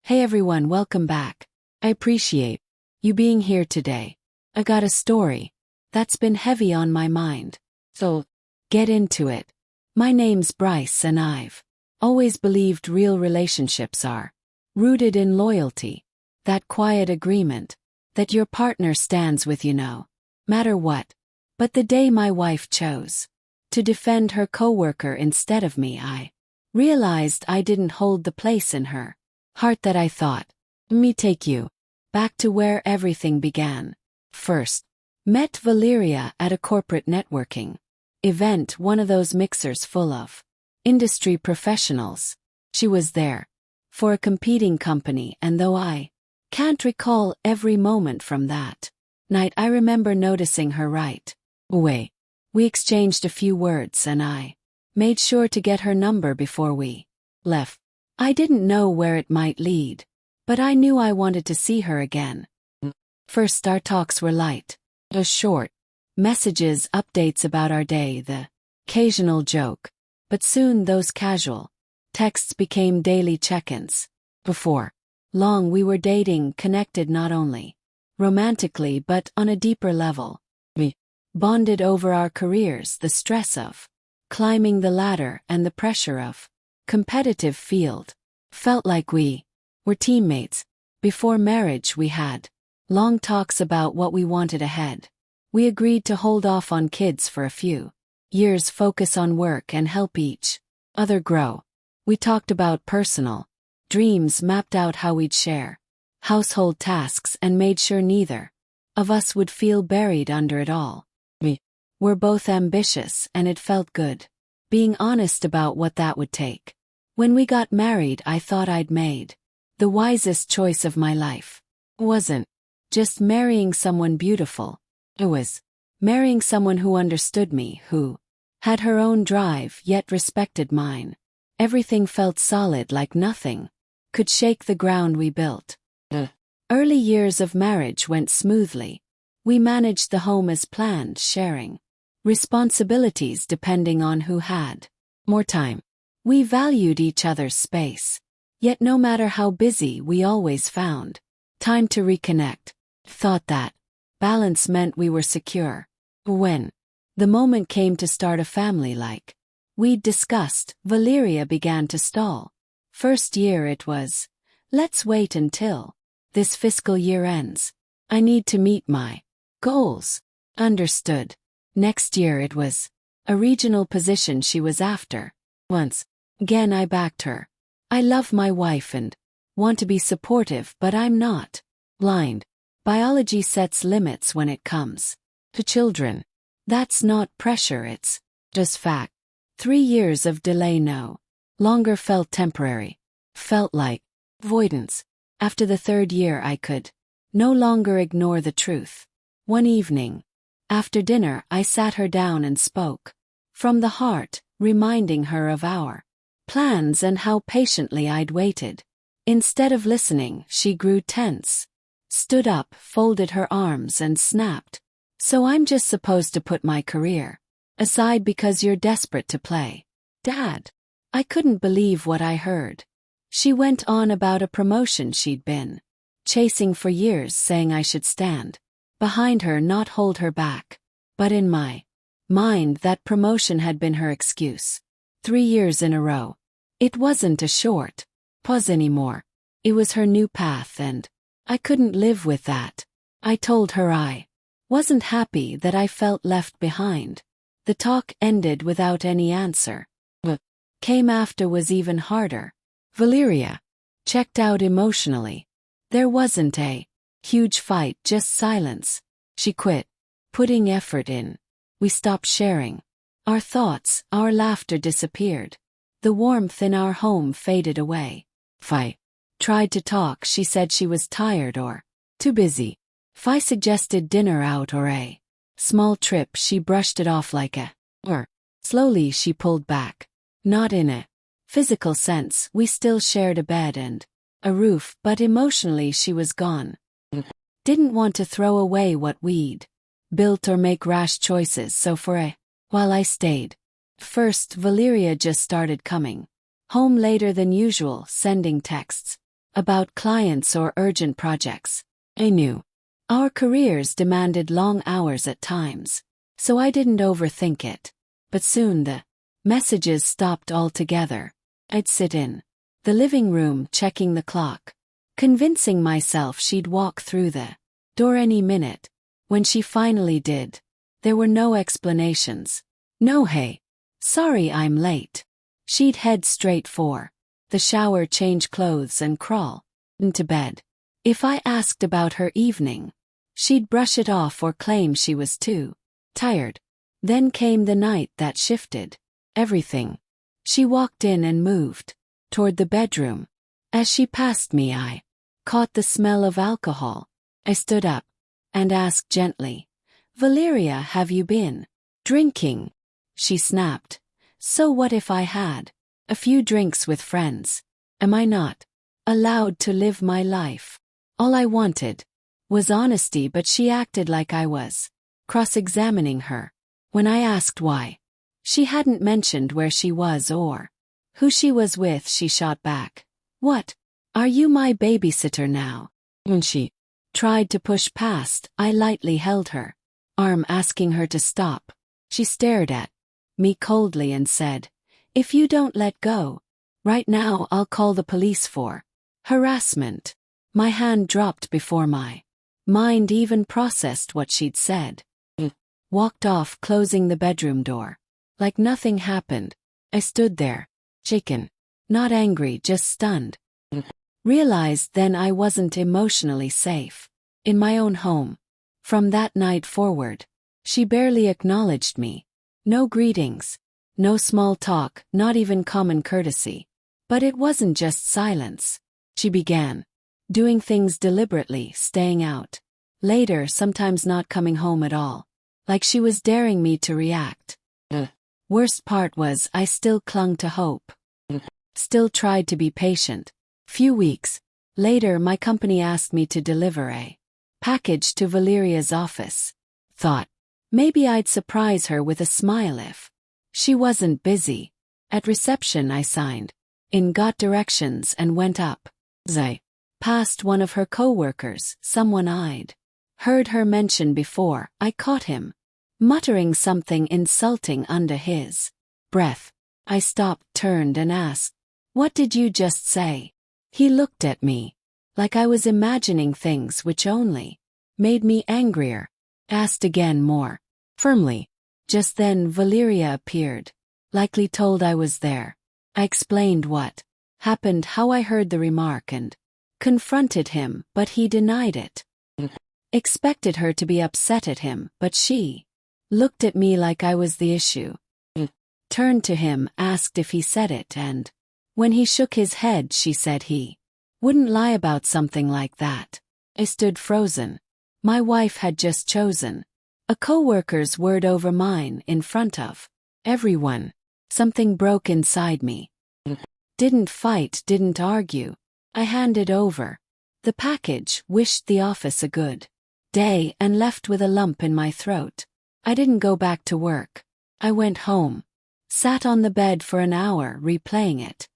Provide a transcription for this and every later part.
Hey everyone, welcome back. I appreciate you being here today. I got a story that's been heavy on my mind. So, get into it. My name's Bryce and I've always believed real relationships are rooted in loyalty, that quiet agreement that your partner stands with you no matter what. But the day my wife chose to defend her coworker instead of me, I realized I didn't hold the place in her heart that I thought. Me take you back to where everything began. First, met Valeria at a corporate networking event, one of those mixers full of industry professionals. She was there for a competing company, and though I can't recall every moment from that night, I remember noticing her right away. We exchanged a few words and I made sure to get her number before we left. I didn't know where it might lead, but I knew I wanted to see her again. First, our talks were light, short messages, updates about our day, the occasional joke. But soon those casual texts became daily check-ins. Before long we were dating, connected not only romantically but on a deeper level. We bonded over our careers, the stress of climbing the ladder and the pressure of competitive field. Felt like we were teammates. Before marriage we had long talks about what we wanted ahead. We agreed to hold off on kids for a few years, focus on work and help each other grow. We talked about personal dreams, mapped out how we'd share household tasks, and made sure neither of us would feel buried under it all. We were both ambitious and it felt good being honest about what that would take. When we got married, I thought I'd made the wisest choice of my life. It wasn't just marrying someone beautiful. It was marrying someone who understood me, who had her own drive yet respected mine. Everything felt solid, like nothing could shake the ground we built. The early years of marriage went smoothly. We managed the home as planned, sharing responsibilities depending on who had more time. We valued each other's space. Yet no matter how busy, we always found time to reconnect. Thought that balance meant we were secure. When the moment came to start a family like we'd discussed, Valeria began to stall. First year it was, let's wait until this fiscal year ends. I need to meet my goals. Understood. Next year it was a regional position she was after. Once again I backed her. I love my wife and want to be supportive, but I'm not blind. Biology sets limits when it comes to children. That's not pressure, it's just fact. 3 years of delay no longer felt temporary. Felt like avoidance. After the 3rd year I could no longer ignore the truth. One evening, after dinner, I sat her down and spoke from the heart, reminding her of our plans and how patiently I'd waited. Instead of listening, she grew tense, stood up, folded her arms and snapped. So I'm just supposed to put my career aside because you're desperate to play Dad? I couldn't believe what I heard. She went on about a promotion she'd been chasing for years, saying I should stand behind her, not hold her back. But in my mind, that promotion had been her excuse. 3 years in a row. It wasn't a short pause anymore. It was her new path, and I couldn't live with that. I told her I wasn't happy, that I felt left behind. The talk ended without any answer. What came after was even harder. Valeria checked out emotionally. There wasn't a huge fight, just silence. She quit putting effort in. We stopped sharing our thoughts, our laughter disappeared. The warmth in our home faded away. If I tried to talk, she said she was tired or too busy. If I suggested dinner out or a small trip, she brushed it off like a or. Slowly she pulled back. Not in a physical sense, we still shared a bed and a roof, but emotionally she was gone. Didn't want to throw away what we'd built or make rash choices, so for a while I stayed. First, Valeria just started coming home later than usual, sending texts about clients or urgent projects. I knew our careers demanded long hours at times, so I didn't overthink it. But soon the messages stopped altogether. I'd sit in the living room checking the clock, convincing myself she'd walk through the door any minute. When she finally did, there were no explanations. No hey, sorry I'm late. She'd head straight for the shower, change clothes and crawl into bed. If I asked about her evening, she'd brush it off or claim she was too tired. Then came the night that shifted everything. She walked in and moved toward the bedroom. As she passed me, I caught the smell of alcohol. I stood up and asked gently, "Valeria, have you been drinking?" She snapped, "So what if I had a few drinks with friends? Am I not allowed to live my life?" All I wanted was honesty, but she acted like I was cross-examining her. When I asked why she hadn't mentioned where she was or who she was with, she shot back, "What? Are you my babysitter now?" When she tried to push past, I lightly held her arm, asking her to stop. She stared at me coldly and said, "If you don't let go right now, I'll call the police for harassment." My hand dropped before my mind even processed what she'd said. Walked off, closing the bedroom door. Like nothing happened. I stood there, shaken, not angry, just stunned. Realized then I wasn't emotionally safe in my own home. From that night forward, she barely acknowledged me. No greetings, no small talk, not even common courtesy. But it wasn't just silence. She began doing things deliberately, staying out later, sometimes not coming home at all, like she was daring me to react. The worst part was I still clung to hope, still tried to be patient. Few weeks later, my company asked me to deliver a package to Valeria's office. Thought maybe I'd surprise her with a smile if she wasn't busy. At reception, I signed in, got directions, and went up. I passed one of her coworkers, someone I'd heard her mention before. I caught him muttering something insulting under his breath. I stopped, turned, and asked, "What did you just say?" He looked at me like I was imagining things, which only made me angrier. Asked again, more firmly. Just then Valeria appeared, likely told I was there. I explained what happened, how I heard the remark, and confronted him, but he denied it. Expected her to be upset at him, but she looked at me like I was the issue. Turned to him, asked if he said it, and when he shook his head, she said he wouldn't lie about something like that. I stood frozen. My wife had just chosen a coworker's word over mine in front of everyone. Something broke inside me. Didn't fight, didn't argue. I handed over the package, wished the office a good day, and left with a lump in my throat. I didn't go back to work. I went home, sat on the bed for an hour, replaying it.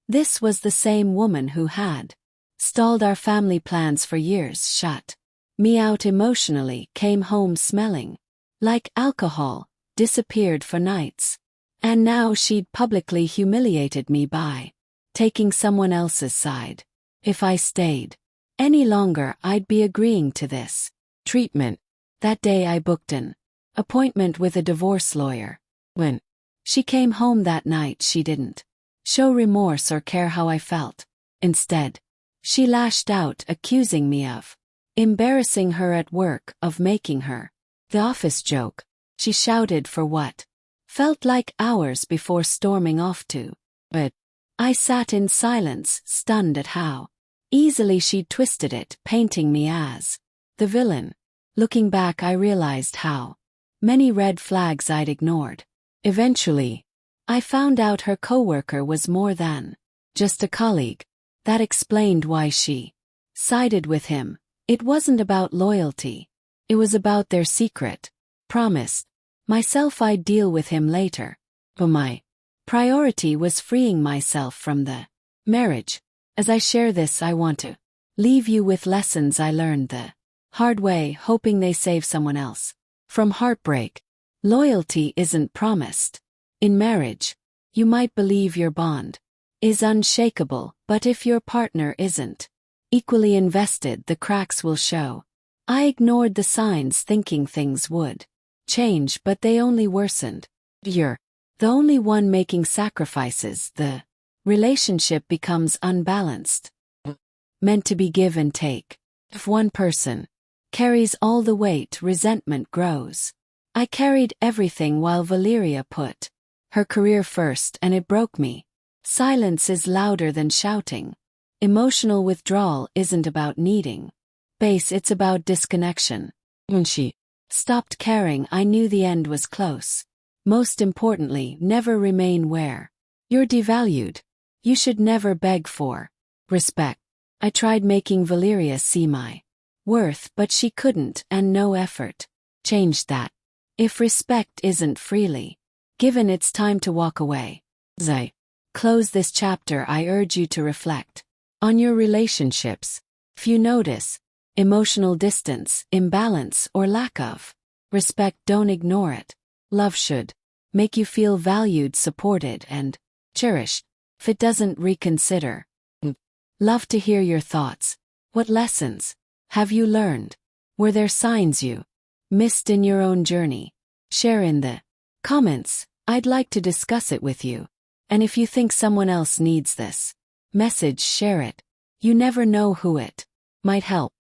This was the same woman who had stalled our family plans for years, shut me out emotionally, came home smelling like alcohol, disappeared for nights. And now she'd publicly humiliated me by taking someone else's side. If I stayed any longer, I'd be agreeing to this treatment. That day I booked an appointment with a divorce lawyer. When she came home that night, she didn't show remorse or care how I felt. Instead, she lashed out, accusing me of embarrassing her at work, of making her the office joke. She shouted for what felt like hours before storming off to bed. I sat in silence, stunned at how easily she'd twisted it, painting me as the villain. Looking back, I realized how many red flags I'd ignored. Eventually, I found out her coworker was more than just a colleague. That explained why she sided with him. It wasn't about loyalty. It was about their secret. Promised myself I'd deal with him later. But my priority was freeing myself from the marriage. As I share this, I want to leave you with lessons I learned the hard way, hoping they save someone else from heartbreak. Loyalty isn't promised. In marriage, you might believe your bond is unshakable, but if your partner isn't equally invested, the cracks will show. I ignored the signs thinking things would change, but they only worsened. You're the only one making sacrifices. The relationship becomes unbalanced, meant to be give and take. If one person carries all the weight, resentment grows. I carried everything while Valeria put her career first, and it broke me. Silence is louder than shouting. Emotional withdrawal isn't about needing space, it's about disconnection. When she stopped caring, I knew the end was close. Most importantly, never remain where you're devalued. You should never beg for respect. I tried making Valeria see my worth, but she couldn't, and no effort changed that. If respect isn't freely given, it's time to walk away. As I close this chapter, I urge you to reflect on your relationships. If you notice emotional distance, imbalance, or lack of respect, don't ignore it. Love should make you feel valued, supported, and cherished. If it doesn't, reconsider. Love to hear your thoughts. What lessons have you learned? Were there signs you missed in your own journey? Share in the comments. I'd like to discuss it with you. And if you think someone else needs this message, share it. You never know who it might help.